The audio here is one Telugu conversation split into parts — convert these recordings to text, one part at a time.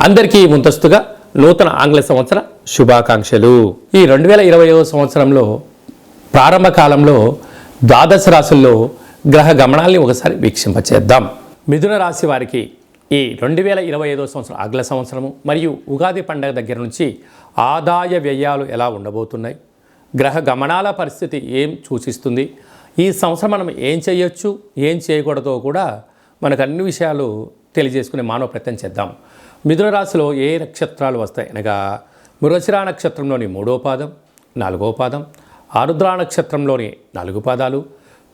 అందరికీ ముందస్తుగా నూతన ఆంగ్ల సంవత్సర శుభాకాంక్షలు. ఈ 2020వ సంవత్సరంలో ప్రారంభ కాలంలో ద్వాదశ రాశుల్లో గ్రహ గమనాల్ని ఒకసారి వీక్షింపచేద్దాం. మిథున రాశి వారికి ఈ 2025వ సంవత్సరం ఆంగ్ల సంవత్సరము మరియు ఉగాది పండుగ దగ్గర నుంచి ఆదాయ వ్యయాలు ఎలా ఉండబోతున్నాయి, గ్రహ గమనాల పరిస్థితి ఏం సూచిస్తుంది, ఈ సంవత్సరం మనం ఏం చేయొచ్చు ఏం చేయకూడదో కూడా మనకు అన్ని విషయాలు తెలియజేసుకునే మానవ ప్రయత్నం చేద్దాం. మిథున రాశిలో ఏ నక్షత్రాలు వస్తాయి అనగా మృగశిర నక్షత్రంలోని 3వ పాదం, 4వ పాదం, ఆరుద్ర నక్షత్రంలోని 4 పాదాలు,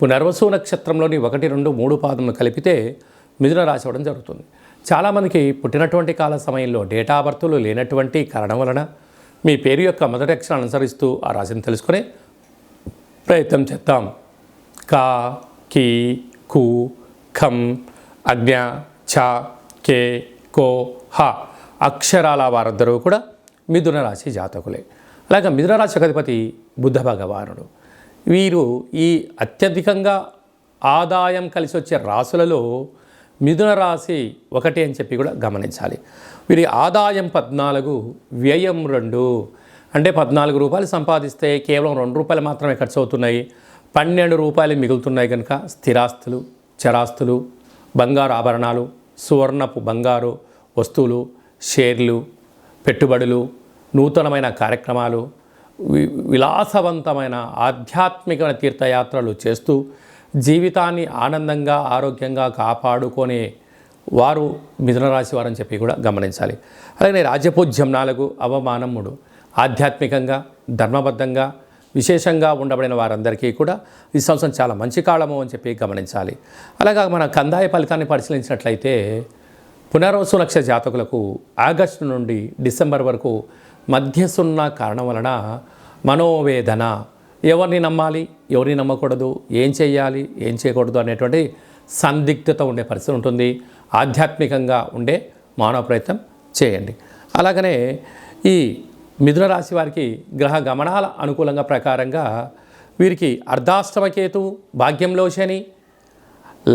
పునర్వసు నక్షత్రంలోని 1, 2, 3 పాదములు కలిపితే మిథున రాశి అవ్వడం జరుగుతుంది. చాలామందికి పుట్టినటువంటి కాల సమయంలో డేటా బర్తులు లేనటువంటి కారణం వలన మీ పేరు యొక్క మొదటి అక్షరాన్ని అనుసరిస్తూ ఆ రాశిని తెలుసుకునే ప్రయత్నం చేద్దాం. కా, కీ, కు, ఖం, అజ్ఞ, ఛ, కే, కో, హ అక్షరాల వారందరూ కూడా మిథున రాశి జాతకులే. అలాగే మిథున రాశి అధిపతి బుద్ధ భగవానుడు. వీరు ఈ అత్యధికంగా ఆదాయం కలిసి వచ్చే రాశులలో మిథున రాశి ఒకటి అని చెప్పి కూడా గమనించాలి. వీరి ఆదాయం 14, వ్యయం 2. అంటే 14 రూపాయలు సంపాదిస్తే కేవలం 2 రూపాయలు మాత్రమే ఖర్చు అవుతున్నాయి. 12 రూపాయలు మిగులుతున్నాయి కనుక స్థిరాస్తులు, చరాస్తులు, బంగారు ఆభరణాలు, సువర్ణపు బంగారు వస్తువులు, షేర్లు, పెట్టుబడులు, నూతనమైన కార్యక్రమాలు, విలాసవంతమైన ఆధ్యాత్మిక తీర్థయాత్రలు చేస్తూ జీవితాన్ని ఆనందంగా ఆరోగ్యంగా కాపాడుకునే వారు మిథున రాశి వారని చెప్పి కూడా గమనించాలి. అలాగే రాజ్యపూజ్యం 4, అవమానం 3. ఆధ్యాత్మికంగా ధర్మబద్ధంగా విశేషంగా ఉండబడిన వారందరికీ కూడా ఈ సంవత్సరం చాలా మంచి కాలము అని చెప్పి గమనించాలి. అలాగా మన కందాయ ఫలితాన్ని పరిశీలించినట్లయితే పునర్వసు నక్షత్ర జాతకులకు ఆగస్టు నుండి డిసెంబర్ వరకు మధ్యసున్న కారణం వలన మనోవేదన, ఎవరిని నమ్మాలి ఎవరిని నమ్మకూడదు, ఏం చేయాలి ఏం చేయకూడదు అనేటువంటి సందిగ్ధత ఉండే పరిస్థితి ఉంటుంది. ఆధ్యాత్మికంగా ఉండే మానవ ప్రయత్నం చేయండి. అలాగనే ఈ మిథున రాశి వారికి గ్రహ గమనాల అనుకూలంగా ప్రకారంగా వీరికి అర్ధాష్టమకేతు, భాగ్యంలో శని,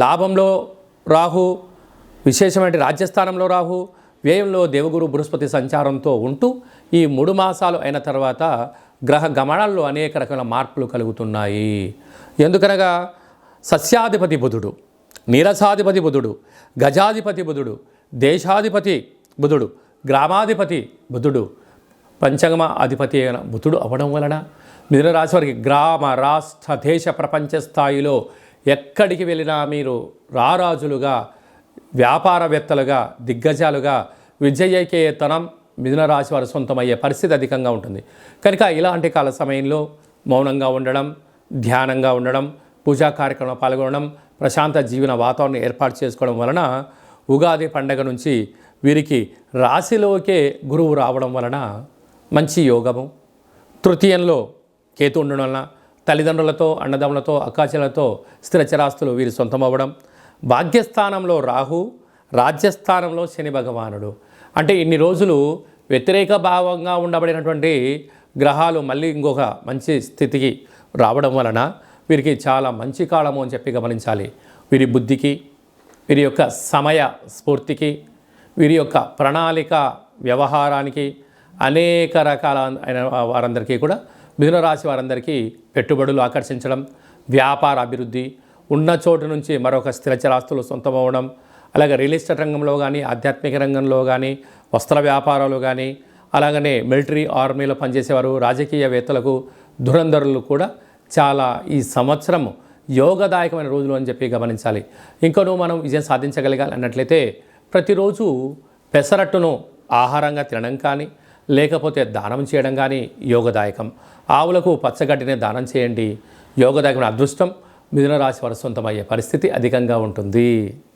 లాభంలో రాహు, విశేషమైన రాజ్యస్థానంలో రాహు, వ్యయంలో దేవగురు బృహస్పతి సంచారంతో ఉంటూ ఈ 3 మాసాలు అయిన తర్వాత గ్రహ గమనాల్లో అనేక రకాల మార్పులు కలుగుతున్నాయి. ఎందుకనగా సస్యాధిపతి బుధుడు, నీరసాధిపతి బుధుడు, గజాధిపతి బుధుడు, దేశాధిపతి బుధుడు, గ్రామాధిపతి బుధుడు, పంచమ అధిపతి అయిన బుధుడు అవ్వడం వలన మిథున రాశి వారికి గ్రామ, రాష్ట్ర, దేశ, ప్రపంచ స్థాయిలో ఎక్కడికి వెళ్ళినా మీరు రారాజులుగా, వ్యాపారవేత్తలుగా, దిగ్గజాలుగా విజయకేతనం మిథున రాశి వారు సొంతమయ్యే పరిస్థితి అధికంగా ఉంటుంది. కనుక ఇలాంటి కాల సమయంలో మౌనంగా ఉండడం, ధ్యానంగా ఉండడం, పూజా కార్యక్రమంలో పాల్గొనడం, ప్రశాంత జీవన వాతావరణం ఏర్పాటు చేసుకోవడం వలన ఉగాది పండగ నుంచి వీరికి రాశిలోకే గురువు రావడం వలన మంచి యోగము, తృతీయంలో కేతు ఉండడం వలన తల్లిదండ్రులతో, అన్నదమ్ములతో, అక్కాచెలతో స్థిరచరాస్తులు వీరి సొంతమవ్వడం, భాగ్యస్థానంలో రాహు, రాజ్యస్థానంలో శని భగవానుడు. అంటే ఇన్ని రోజులు వ్యతిరేక భావంగా ఉండబడినటువంటి గ్రహాలు మళ్ళీ ఇంకొక మంచి స్థితికి రావడం వలన వీరికి చాలా మంచి కాలము అని చెప్పి గమనించాలి. వీరి బుద్ధికి, వీరి యొక్క సమయ స్ఫూర్తికి, వీరి యొక్క ప్రణాళిక వ్యవహారానికి అనేక రకాల అయిన వారందరికీ కూడా మిథున రాశి వారందరికీ పెట్టుబడులు ఆకర్షించడం, వ్యాపార అభివృద్ధి, ఉన్న చోటు నుంచి మరొక స్థిరచరాస్తులు సొంతమవ్వడం, అలాగే రియల్ ఎస్టేట్ రంగంలో కానీ, ఆధ్యాత్మిక రంగంలో కానీ, వస్త్ర వ్యాపారాలు కానీ, అలాగనే మిలిటరీ ఆర్మీలో పనిచేసేవారు, రాజకీయవేత్తలకు, ధురంధరులు కూడా చాలా ఈ సంవత్సరం యోగదాయకమైన రోజులు అని చెప్పి గమనించాలి. ఇంకనూ మనం విజయం సాధించగలగాలి అన్నట్లయితే ప్రతిరోజు పెసరట్టును ఆహారంగా తినడం కానీ, లేకపోతే దానం చేయడం కానీ యోగదాయకం. ఆవులకు పచ్చగడ్డినే దానం చేయండి. యోగదాయకమైన అదృష్టం మిథున రాశి వారి సొంతమయ్యే పరిస్థితి అధికంగా ఉంటుంది.